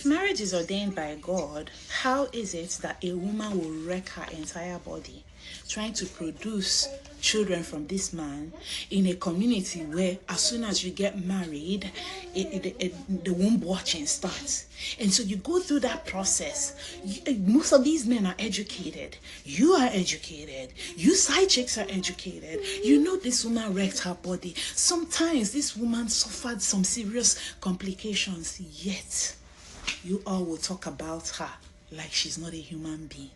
if marriage is ordained by God, how is it that a woman will wreck her entire body trying to produce children from this man in a community where as soon as you get married, the womb watching starts? And so you go through that process. Most of these men are educated. You are educated. You side chicks are educated. You know this woman wrecked her body. Sometimes this woman suffered some serious complications, yet you all will talk about her like she's not a human being.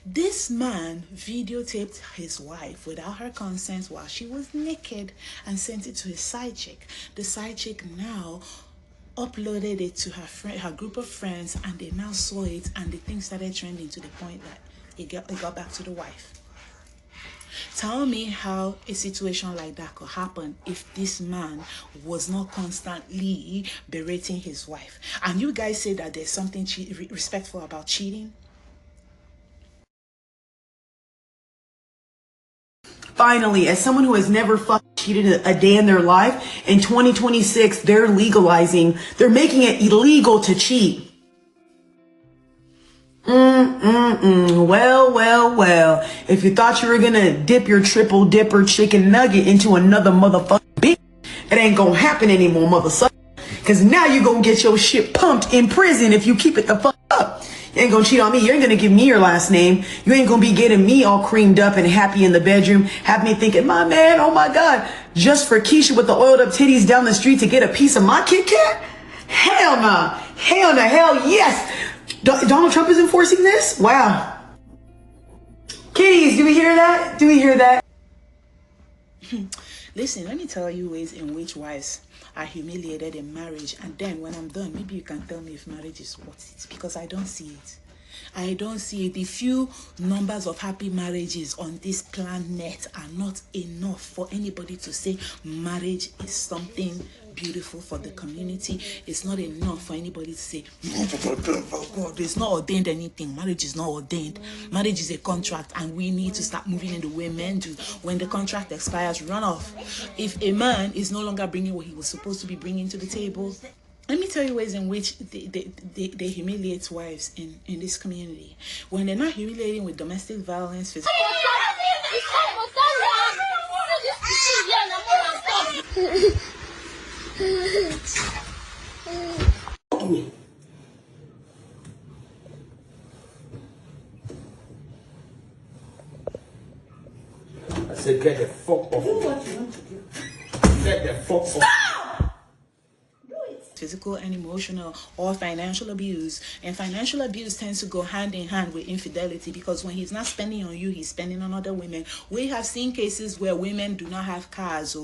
This man videotaped his wife without her consent while she was naked and sent it to his side chick. The side chick now uploaded it to her group of friends, and they now saw it, and the thing started trending to the point that it got back to the wife. Tell me how a situation like that could happen if this man was not constantly berating his wife. And you guys say that there's something respectful about cheating? Finally, as someone who has never cheated a day in their life, in 2026, they're making it illegal to cheat. Well. If you thought you were gonna dip your triple dipper chicken nugget into another motherfucking bitch, it ain't gonna happen anymore, motherfucker. Cause now you're gonna get your shit pumped in prison if you keep it the fuck up. You ain't gonna cheat on me. You ain't gonna give me your last name. You ain't gonna be getting me all creamed up and happy in the bedroom. Have me thinking, my man, oh my God, just for Keisha with the oiled up titties down the street to get a piece of my Kit Kat? Hell nah. Hell no. Hell yes. Donald Trump is enforcing this? Wow. Kitties, do we hear that? Do we hear that? Listen, let me tell you ways in which wives are humiliated in marriage, and then when I'm done, maybe you can tell me if marriage is worth it, because I don't see it. I don't see it. The few numbers of happy marriages on this planet are not enough for anybody to say marriage is something beautiful for the community. It's not enough for anybody to say, God, it's not ordained anything. Marriage is not ordained. Marriage is a contract, and we need to start moving in the way men do. When the contract expires, run off. If a man is no longer bringing what he was supposed to be bringing to the table, let me tell you ways in which they humiliate wives in this community. When they're not humiliating with domestic violence, physical... I said, get the fuck off. Do what you want to do. Get the fuck off. Stop! Physical and emotional or financial abuse. And financial abuse tends to go hand in hand with infidelity, because when he's not spending on you, he's spending on other women. We have seen cases where women do not have cars,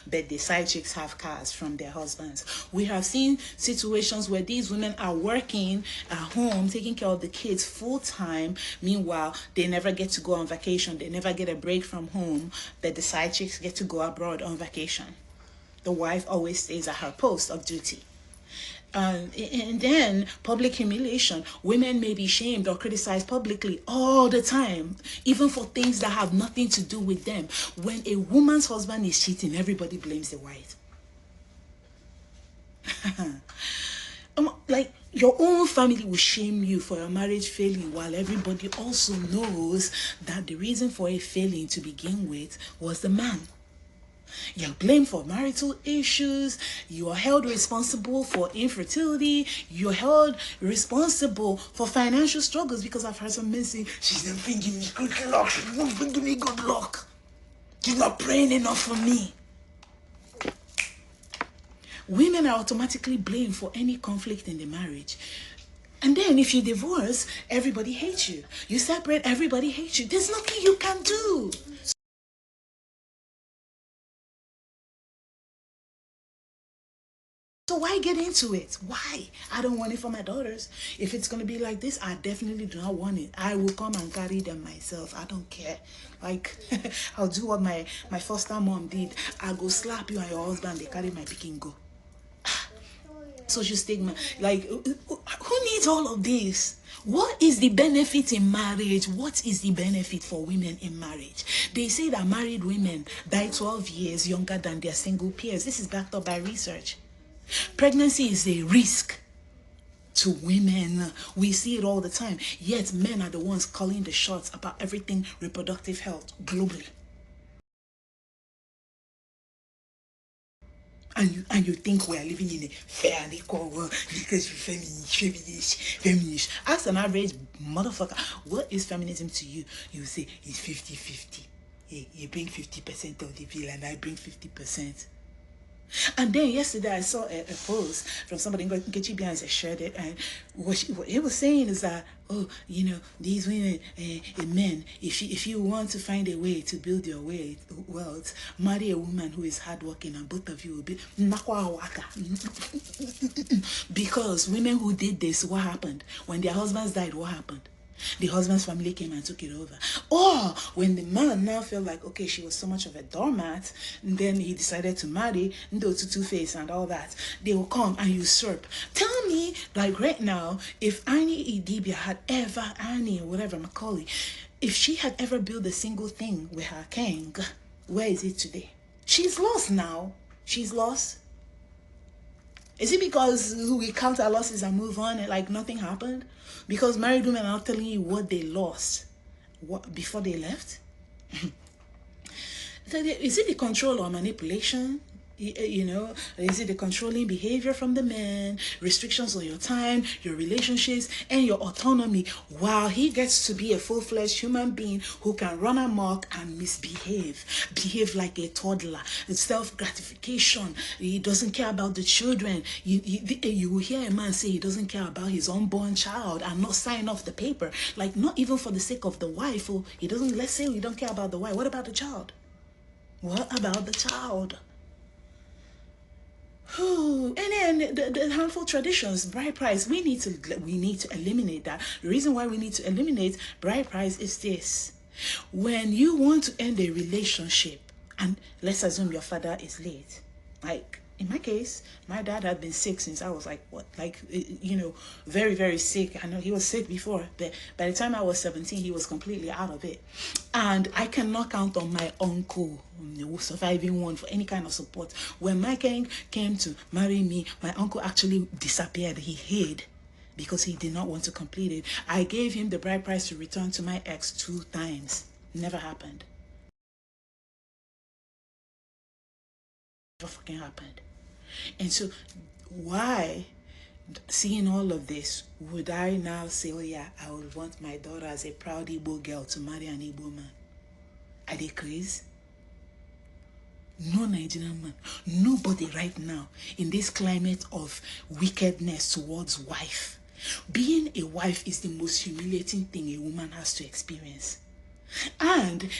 but the side chicks have cars from their husbands. We have seen situations where these women are working at home, taking care of the kids full time. Meanwhile, they never get to go on vacation. They never get a break from home, but the side chicks get to go abroad on vacation. The wife always stays at her post of duty. And then public humiliation. Women may be shamed or criticized publicly all the time, even for things that have nothing to do with them. When a woman's husband is cheating, everybody blames the wife. Like, your own family will shame you for your marriage failing, while everybody also knows that the reason for it failing to begin with was the man. You're blamed for marital issues. You are held responsible for infertility. You're held responsible for financial struggles, because I've heard some men say, she's not bringing me good luck. She's not bringing me good luck. She's not praying enough for me. Women are automatically blamed for any conflict in the marriage. And then if you divorce, everybody hates you. You separate, everybody hates you. There's nothing you can do. So why get into it? Why? I don't want it for my daughters. If it's going to be like this, I definitely do not want it. I will come and carry them myself. I don't care. Like, I'll do what my foster mom did. I go slap you and your husband. They carry my pick and go. Social stigma. Like, who needs all of this? What is the benefit in marriage? What is the benefit for women in marriage? They say that married women die 12 years younger than their single peers. This is backed up by research. Pregnancy is a risk to women. We see it all the time. Yet men are the ones calling the shots about everything reproductive health globally. And you think we are living in a fair and equal world because you're feminist. Ask an average motherfucker, what is feminism to you? You say it's 50-50. You bring 50% of the bill and I bring 50%. And then yesterday I saw a post from somebody, Nkechi Beyonce shared it, and what he was saying is that, oh, you know, these women and men, if you want to find a way to build your wealth, marry a woman who is hardworking, and both of you will be because women who did this, what happened? When their husbands died, what happened? The husband's family came and took it over. Or when the man now felt like, okay, she was so much of a doormat, and then he decided to marry Ndo to Two-Face and all that, they will come and usurp. Tell me, like right now, if Annie Idibia had ever, Annie or whatever, Macaulay, if she had ever built a single thing with her king, where is it today? She's lost now. She's lost. Is it because we count our losses and move on and like nothing happened? Because married women are not telling you what they lost before they left? Is it the control or manipulation? You know, is it the controlling behavior from the man, restrictions on your time, your relationships, and your autonomy, while he gets to be a full-fledged human being who can run amok and behave like a toddler, self-gratification. He doesn't care about the children. You will hear a man say he doesn't care about his unborn child and not sign off the paper, like not even for the sake of the wife. Or he doesn't. Let's say we don't care about the wife. What about the child? What about the child? And then the harmful traditions, bride price, we need to eliminate that. The reason why we need to eliminate bride price is this: when you want to end a relationship, and let's assume your father is late, like in my case, my dad had been sick since I was like, very, very sick. I know he was sick before, but by the time I was 17, he was completely out of it. And I cannot count on my uncle, surviving one, for any kind of support. When my king came to marry me, my uncle actually disappeared. He hid because he did not want to complete it. I gave him the bride price to return to my ex 2 times. Never happened. Never fucking happened. And so why, seeing all of this, would I now say, oh yeah, I would want my daughter as a proud Igbo girl to marry an Igbo man? Are they crazy? No Nigerian man, nobody right now in this climate of wickedness towards wife. Being a wife is the most humiliating thing a woman has to experience. And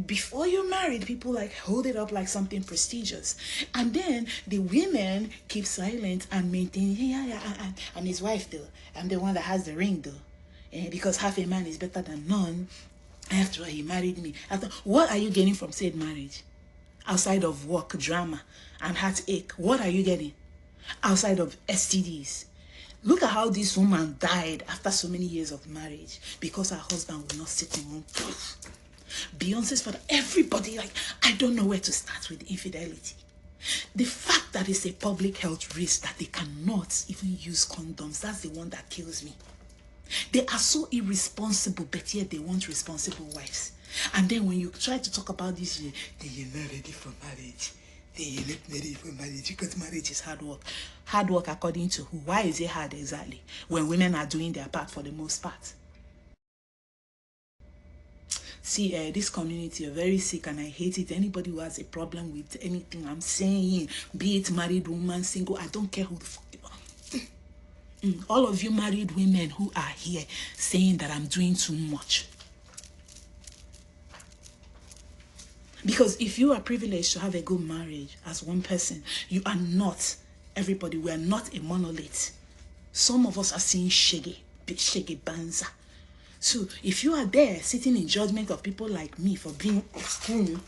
before you're married, people like hold it up like something prestigious, and then the women keep silent and maintain, I'm his wife though, I'm the one that has the ring though, because half a man is better than none. After he married me, what are you getting from said marriage? Outside of work, drama, and heartache, what are you getting? Outside of STDs. Look at how this woman died after so many years of marriage because her husband would not sit in one place. Beyonce's father, everybody, like, I don't know where to start with infidelity. The fact that it's a public health risk that they cannot even use condoms, that's the one that kills me. They are so irresponsible, but yet they want responsible wives. And then when you try to talk about this, they're not ready for marriage. They're not ready for marriage because marriage is hard work. Hard work according to who? Why is it hard exactly when women are doing their part for the most part? See, this community are very sick and I hate it. Anybody who has a problem with anything I'm saying, be it married woman, single, I don't care who the fuck you are. All of you married women who are here saying that I'm doing too much. Because if you are privileged to have a good marriage as one person, you are not everybody. We are not a monolith. Some of us are seeing shaggy banza. So if you are there sitting in judgment of people like me for being extreme,